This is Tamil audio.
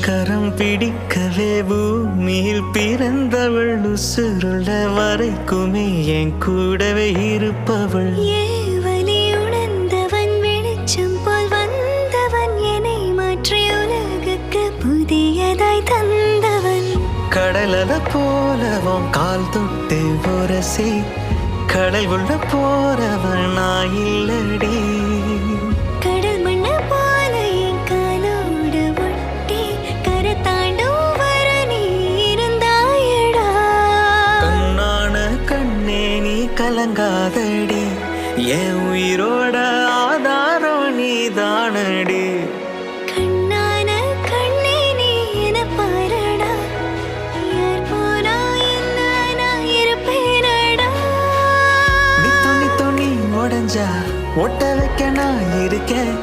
கரம் பிடிக்கவே பூமியில் பிறந்தவள் உசுருள்ள வரைக்குமே என் கூடவே இருப்பவள். ஏவலி உணர்ந்தவன் வெளிச்சம் போல் வந்தவன் என்னை மாற்றி உலகுக்கு புதியதாய் தந்தவன். கடலல போலவும் கால் தொட்டு உரசி கடல் உள்ள போறவன் நான் இல்லடி. கடல் மண்ண போல என் காலோடு ஒட்டி கரை தாண்டும் வர நீ இருந்தாயடா. கண்ணான கண்ணே நீ கலங்காதடி, என் உயிரோட ஆதாரம் நீ தானடி. கண்ணான கண்ணே நீ என பாரடா, யார் போனா என்ன நான் இருப்பேனடா. நீ துணி உடஞ்சா ஒட்ட வைக்க நான் இருக்கேன்.